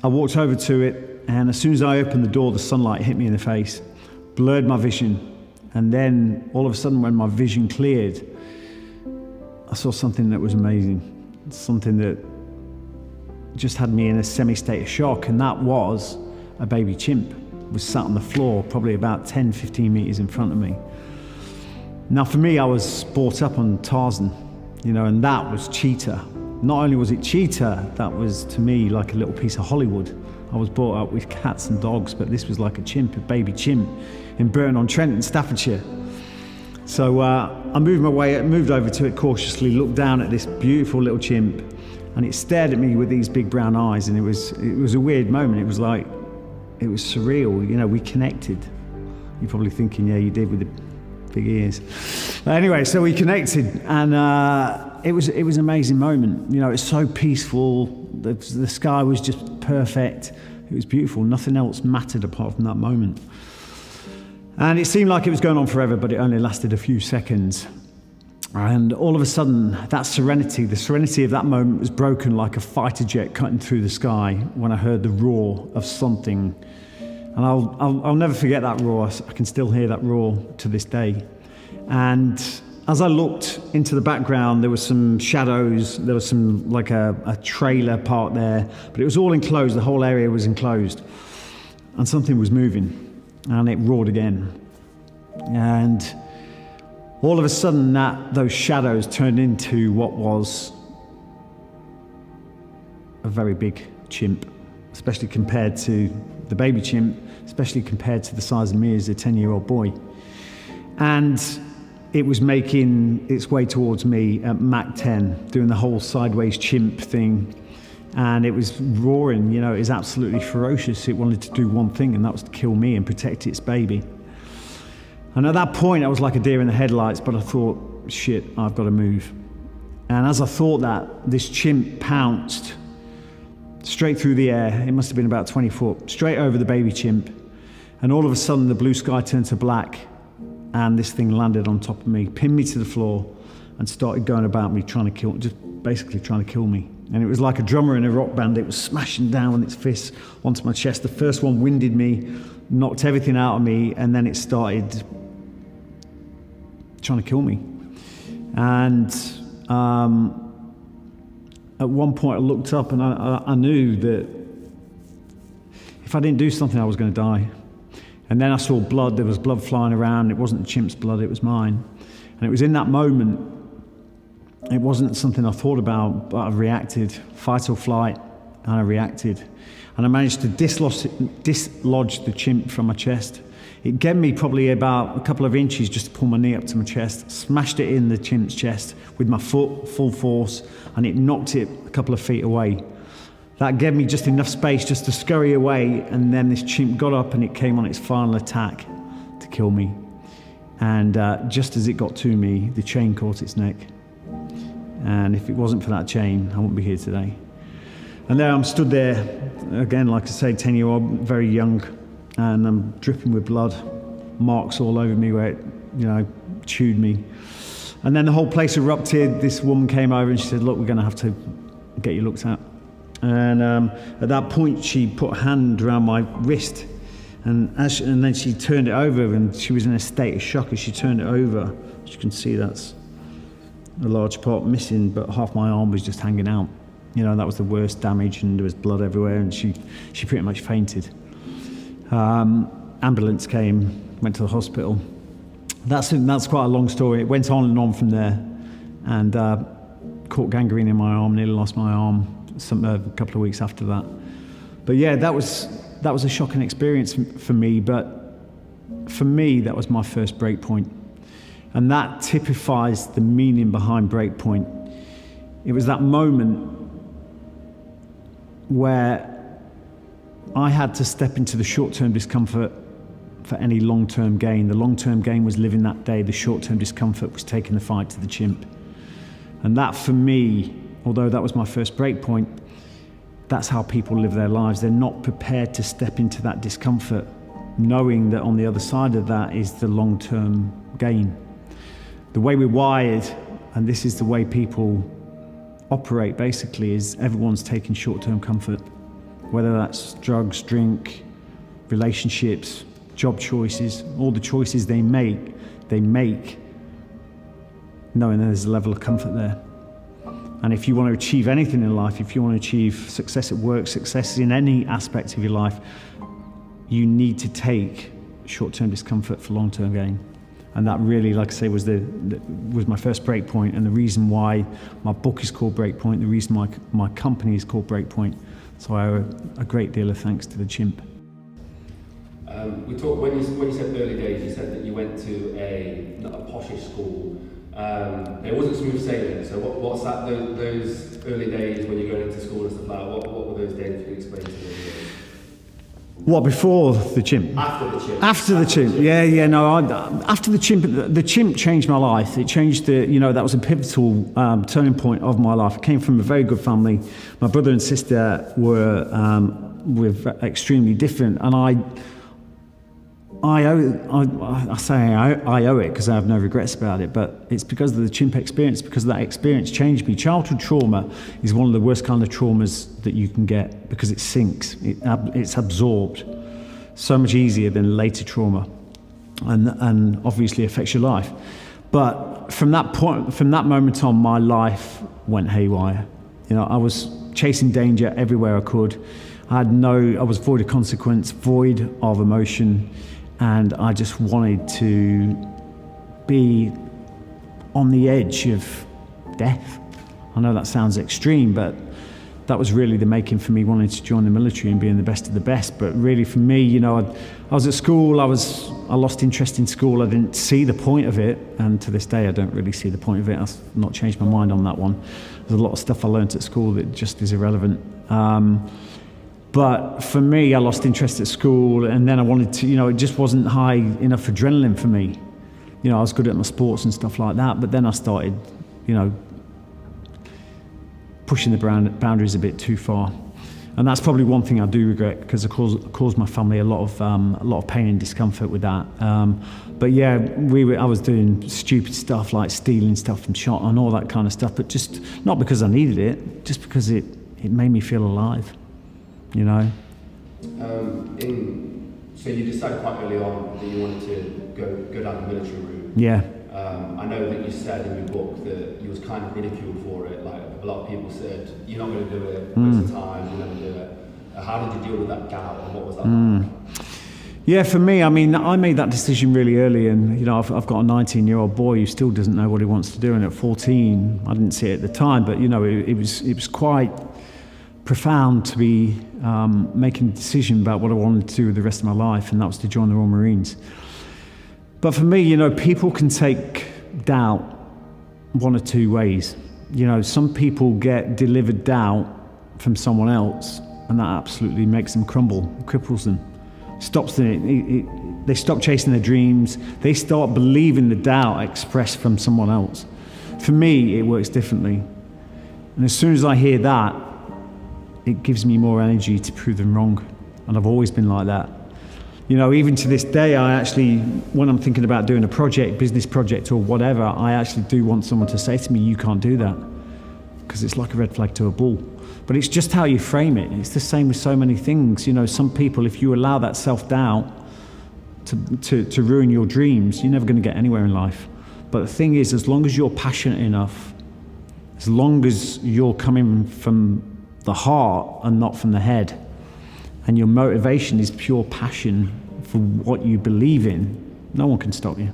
I walked over to it, and as soon as I opened the door, the sunlight hit me in the face, blurred my vision. And then all of a sudden, when my vision cleared, I saw something that was amazing, something that just had me in a semi-state of shock, and that was a baby chimp was sat on the floor, probably about 10, 15 meters in front of me. Now for me, I was brought up on Tarzan, and that was cheetah. Not only was it cheetah, that was to me like a little piece of Hollywood. I was brought up with cats and dogs, but this was like a chimp, a baby chimp in Burton-on-Trent in Staffordshire. So I moved over to it cautiously, looked down at this beautiful little chimp, and it stared at me with these big brown eyes, and it was a weird moment. It was surreal, we connected. You're probably thinking, yeah, you did with the big ears. But anyway, so we connected, and it was an amazing moment. It's so peaceful. The sky was just perfect. It was beautiful. Nothing else mattered apart from that moment. And it seemed like it was going on forever, but it only lasted a few seconds. And all of a sudden, the serenity of that moment was broken like a fighter jet cutting through the sky when I heard the roar of something. And I'll never forget that roar. I can still hear that roar to this day. And as I looked into the background, there were some shadows. There was some like a trailer parked there, but it was all enclosed. The whole area was enclosed, and something was moving, and it roared again. And all of a sudden, those shadows turned into what was a very big chimp, especially compared to the baby chimp, especially compared to the size of me as a 10-year-old boy. And it was making its way towards me at Mach 10, doing the whole sideways chimp thing. And it was roaring, it was absolutely ferocious. It wanted to do one thing, and that was to kill me and protect its baby. And at that point, I was like a deer in the headlights, but I thought, shit, I've got to move. And as I thought that, this chimp pounced straight through the air. It must have been about 20 foot, straight over the baby chimp. And all of a sudden, the blue sky turned to black, and this thing landed on top of me, pinned me to the floor, and started going about me, just basically trying to kill me. And it was like a drummer in a rock band. It was smashing down with its fists onto my chest. The first one winded me, knocked everything out of me, and then it started trying to kill me. And at one point I looked up, and I knew that if I didn't do something, I was going to die. And then I saw blood. There was blood flying around. It wasn't the chimp's blood, it was mine. And it was in that moment, it wasn't something I thought about, but I reacted, fight or flight, and I reacted. And I managed to dislodge the chimp from my chest. It gave me probably about a couple of inches just to pull my knee up to my chest, smashed it in the chimp's chest with my foot, full force, and it knocked it a couple of feet away. That gave me just enough space just to scurry away, and then this chimp got up and it came on its final attack to kill me. And just as it got to me, the chain caught its neck. And if it wasn't for that chain, I wouldn't be here today. And there I'm stood there, again, like I say, 10-year-old, very young, and I'm dripping with blood, marks all over me where it, chewed me. And then the whole place erupted. This woman came over and she said, look, we're going to have to get you looked at. And at that point, she put a hand around my wrist, and then she turned it over, and she was in a state of shock as she turned it over. As you can see, that's a large part missing, but half my arm was just hanging out. That was the worst damage, and there was blood everywhere, and she pretty much fainted. Ambulance came, went to the hospital. That's quite a long story. It went on and on from there, and caught gangrene in my arm, nearly lost my arm a couple of weeks after that. But yeah, that was a shocking experience for me, but for me, that was my first break point. And that typifies the meaning behind break point. It was that moment where I had to step into the short-term discomfort for any long-term gain. The long-term gain was living that day. The short-term discomfort was taking the fight to the chimp. And that, for me, although that was my first break point, that's how people live their lives. They're not prepared to step into that discomfort, knowing that on the other side of that is the long-term gain. The way we're wired, and this is the way people operate basically, is everyone's taking short-term comfort. whether that's drugs, drink, relationships, job choices, all the choices they make knowing there's a level of comfort there. And if you want to achieve anything in life, if you want to achieve success at work, success in any aspect of your life, you need to take short-term discomfort for long-term gain. And that really, like I say, was my first break point, and the reason why my book is called Breakpoint, the reason my company is called Breakpoint. So I owe a great deal of thanks to the Chimp. We talked when you said early days. You said that you went to not a poshish school. It wasn't smooth sailing. So what's that? Those early days when you're going into school and stuff like that. What were those days? If you explain to me? What, before the Chimp? After the Chimp. After the Chimp. Yeah. No, after the Chimp changed my life. It changed that was a pivotal turning point of my life. I came from a very good family. My brother and sister were extremely different, and I say I owe it because I have no regrets about it, but it's because of the Chimp experience, because that experience changed me. Childhood trauma is one of the worst kind of traumas that you can get because it sinks, it's absorbed so much easier than later trauma, and obviously affects your life. But from that moment on, my life went haywire. I was chasing danger everywhere I could. I was void of consequence, void of emotion. And I just wanted to be on the edge of death. I know that sounds extreme, but that was really the making for me wanting to join the military and being the best of the best. But really for me, I was at school, I lost interest in school, I didn't see the point of it. And to this day, I don't really see the point of it. I've not changed my mind on that one. There's a lot of stuff I learned at school that just is irrelevant. But for me, I lost interest at school, and then I wanted to, it just wasn't high enough adrenaline for me. I was good at my sports and stuff like that, but then I started, pushing the boundaries a bit too far. And that's probably one thing I do regret, because it caused my family a lot of pain and discomfort with that. But yeah, I was doing stupid stuff like stealing stuff from shop and all that kind of stuff, but just not because I needed it, just because it made me feel alive. So you decided quite early on that you wanted to go down the military route. Yeah. I know that you said in your book that you was kind of ridiculed for it. Like a lot of people said, "You're not going to do it. Waste of time. You'll never do it." How did you deal with that doubt, and what was that like? Yeah, for me, I made that decision really early, and I've got a 19-year-old boy who still doesn't know what he wants to do, and at 14, I didn't see it at the time, but it was quite profound to be making a decision about what I wanted to do with the rest of my life, and that was to join the Royal Marines. But for me, people can take doubt one of two ways. Some people get delivered doubt from someone else, and that absolutely makes them crumble, cripples them, stops them. They stop chasing their dreams. They start believing the doubt expressed from someone else. For me, it works differently. And as soon as I hear that, it gives me more energy to prove them wrong. And I've always been like that. Even to this day, when I'm thinking about doing a project, business project or whatever, I actually do want someone to say to me, "You can't do that," because it's like a red flag to a bull. But it's just how you frame it. It's the same with so many things. Some people, if you allow that self-doubt to ruin your dreams, you're never going to get anywhere in life. But the thing is, as long as you're passionate enough, as long as you're coming from the heart and not from the head, and your motivation is pure passion for what you believe in, no one can stop you.